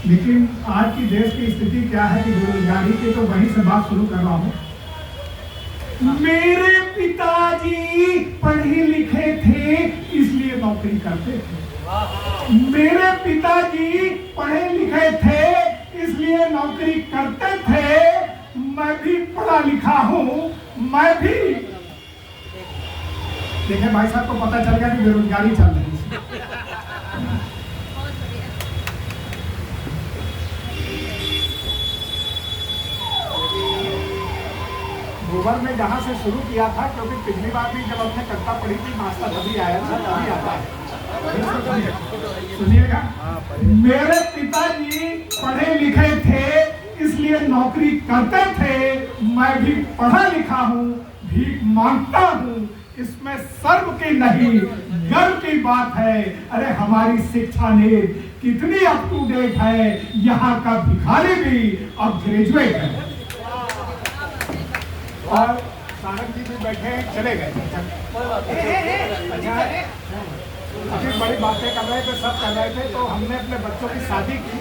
लेकिन आज की देश की स्थिति क्या है कि बेरोजगारी की तो वहीं से बात शुरू कर रहा हूँ। मेरे पिताजी पढ़े लिखे थे इसलिए नौकरी करते थे। मेरे पिताजी पढ़े लिखे थे इसलिए नौकरी करते थे। मैं भी पढ़ा लिखा हूँ, मैं भी। देखे भाई साहब को पता चल गया कि बेरोजगारी चल रही है। गोबर में जहाँ से शुरू किया था, क्योंकि पिछली बार भी जब हमने कविता पढ़ी थी नाश्ता तभी आया था, तभी आता है। सुनिएगा, मेरे पिताजी पढ़े लिखे थे इसलिए नौकरी करते थे। मैं भी पढ़ा लिखा हूँ, भीख मांगता हूँ। इसमें सर्व की नहीं गर्व की बात है। अरे हमारी शिक्षा ने कितनी अप टू डेट है। यहाँ का भिखारी भी अब ग्रेजुएट है। और सारंग जी भी बैठे चले गए। अभी बड़ी बातें कर रहे थे, सब कर रहे थे। तो हमने अपने बच्चों की शादी की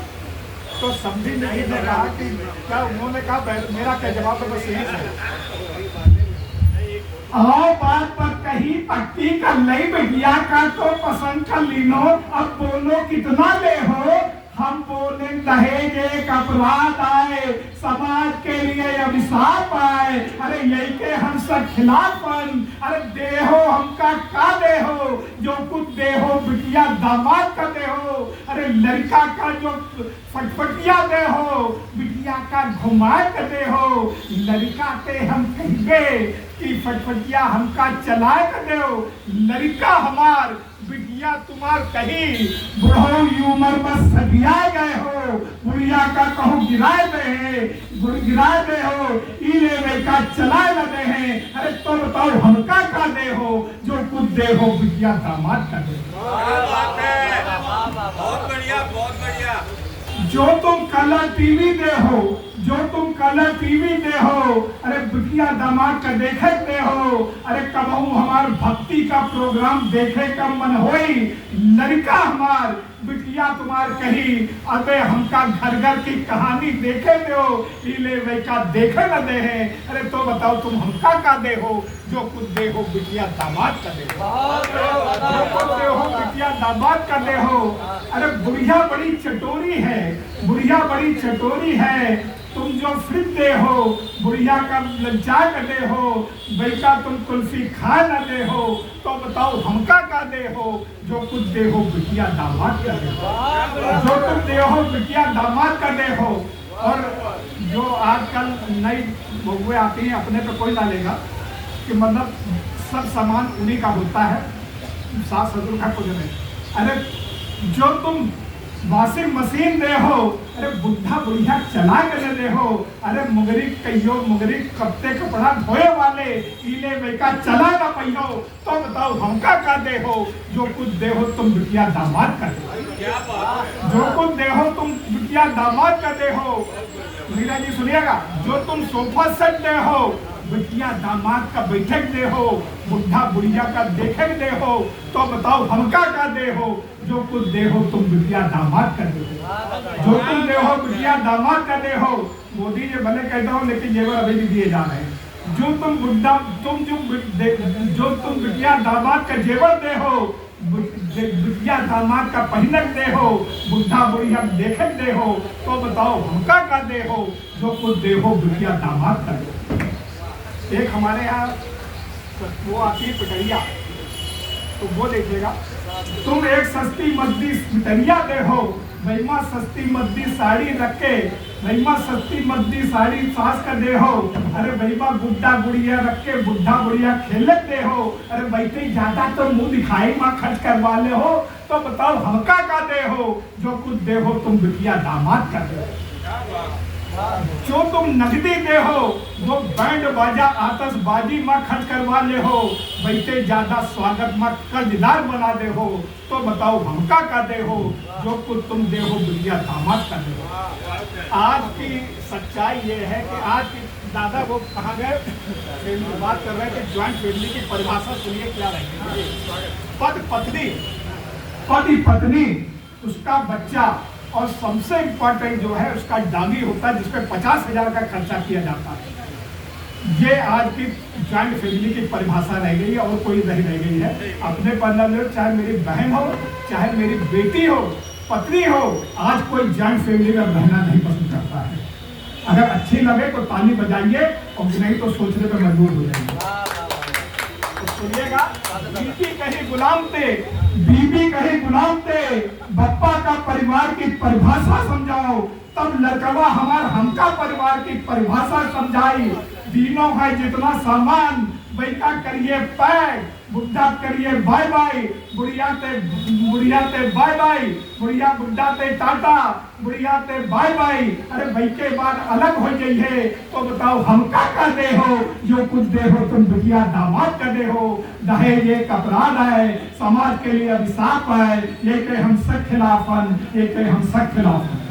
तो समझी नहीं ने कहा कि क्या, उन्होंने कहा मेरा क्या जवाब है, बस यही है। आओ बात पर कही पट्टी कर लई बिटिया का तो पसंद कर लीनो। अब बोलो कितना ले हो। हम बोले दहेज एक अपराध आए, समाज के लिए अभिशाप आए। अरे यही के हम सब खिलाफन। अरे देहो हमका का देहो, जो कुछ देहो बिटिया दामाद का देहो। अरे लड़का का जो फटफटिया देहो, बिटिया का घुमा कर देहो। लड़का के हम कहेंगे कि फटफटिया हमका चला कर दो। लड़का हमार बिटिया तुम्हार कही। बुढ़ो उम्र बस सदिया गए हो, बुढ़िया का कहूँ गिराए दे हो। इले वे का चलाए लगे हैं। अरे तो बताओ हमका का दे हो, जो कुछ दे हो बिटिया दामाद का दे। बहुत बढ़िया, बहुत बढ़िया। जो तुम कलर टीवी दे हो, जो तुम कलर टीवी दे हो। अरे बिटिया दामाद का देखे दे हो। अरे कबहू हमार भक्ति का प्रोग्राम देखे का मन होई। लड़का हमार बिटिया तुम्हार कही। अबे हमका घर घर की कहानी देखे दे हो, इले वे का देखे न दे है। अरे तो बताओ तुम हमका का दे हो, जो कुछ दे हो बिटिया दामाद का दे हो। जो कुछ दे हो बिटिया दामाद का दे हो। अरे बुढ़िया बड़ी चटोरी है, बुढ़िया बड़ी चटोरी है। तुम जो फिर दे हो, बुढ़िया का लज्जा कर दे हो। बेटा तुम कुल्फी खा न दे हो। तो बताओ हमका का दे हो, जो कुछ दे हो बिटिया दामाद का दे हो। जो तुम दे हो बिटिया दामाद का दे हो। और जो आजकल नई बहुएं आती हैं, अपने पे कोई ना लेगा कि मतलब सब सामान उन्हीं का होता है, सास ससुर का कुछ नहीं। अरे जो तुम वॉशिंग मशीन दे हो, अरे बुढ़ा बुढ़िया चला कर दे हो। अरे मुगरी कहियो मुगरी कपते कपड़ा धोए वाले, इले बेका चला ना पहियो। तो बताओ हमका का दे हो, जो कुछ दे हो तुम बिटिया दामाद का दे हो। जो कुछ दे हो तुम बिटिया दामाद का दे हो। मीरा जी सुनिएगा, जो तुम सोफा सेट दे हो, बिटिया दामाद का बैठक दे हो। बुढ़ा बुढ़िया का देखक दे हो। तो बताओ हमका का दे हो, जो कुछ दे हो तुम बिटिया दामाद कर दे हो। जो तुम दे हो बिटिया दामाद कर दे हो। मोदी जी भले कहते हो, लेकिन जेवर अभी भी दिए जा रहे हैं। जो तुम बिटिया दामाद का जेवर दे हो, बिटिया दामाद का पहिनक दे हो। बुढ़ा बुढ़िया देखक दे हो। तो बताओ हमका का दे हो, जो कुछ दे हो बिटिया दामाद कर दे। एक हमारे यहाँ वो आती है पिटरिया, तो वो देखिएगा। तुम एक सस्ती मद्दी पिटरिया दे हो, महिमा सस्ती मद्दी साड़ी रखे। महिमा सस्ती मद्दी साड़ी सास का दे हो। अरे महिमा गुड्डा गुड़िया रखे, बुढ़ा बुढ़िया खेलत दे हो। अरे बैठे ज्यादा तो मुंह दिखाई माँ खर्च करवा ले हो। तो बताओ हमका का दे हो, जो कुछ दे हो तुम बिटिया दामाद का दे हो। जो तुम नगदी दे हो, वो बैंड बाजा आतशबाजी में खर्च करवा ले हो। बैठे ज्यादा स्वागत में कर्जदार बना दे हो। तो बताओ हमका का दे हो, जो कुछ तुम दे हो बिटिया दामाद का दे हो। आज की सच्चाई ये है कि आज की दादा वो कहाँ गए, बात कर रहे थे ज्वाइंट फैमिली की परिभाषा सुनिए क्या रहेगी। पति पत्नी, उसका बच्चा और सबसे इम्पोर्टेंट जो है उसका डाली होता है जिसपे 50,000 का खर्चा किया जाता है। ये आज की जॉइंट फैमिली की परिभाषा रह गई है और कोई नहीं रह गई है। अपने पर चाहे मेरी बहन हो, चाहे मेरी बेटी हो, पत्नी हो, आज कोई जॉइंट फैमिली में रहना नहीं पसंद करता है। अगर अच्छी लगे तो ताली बजाइए और नहीं तो सोचने पर मजबूर हो जाइए। तो सुनिएगा, बीबी कहीं गुलाम थे, बीबी कहीं गुलाम थे, बप्पा का परिवार की परिभाषा समझाओ, तब लड़कवा हमार हमका परिवार की परिभाषा समझाई। तीनों है जितना सामान, बैठा करिए पैक, बुढ़ा करिए बाय बाय, बुढ़िया ते बाय बाय, बुढ़िया बुढ़ा ते टाटा, बुढ़िया ते बाय बाय। अरे भाई के बाद अलग हो जाइए तो बताओ हम क्या कर दे हो, जो कुछ दे हो तुम दुखिया दामाद कर दे हो। दहेज एक अपराध है, समाज के लिए अभिशाप है, ये के हम सब खिलाफन, ये के हम सब खिलाफन।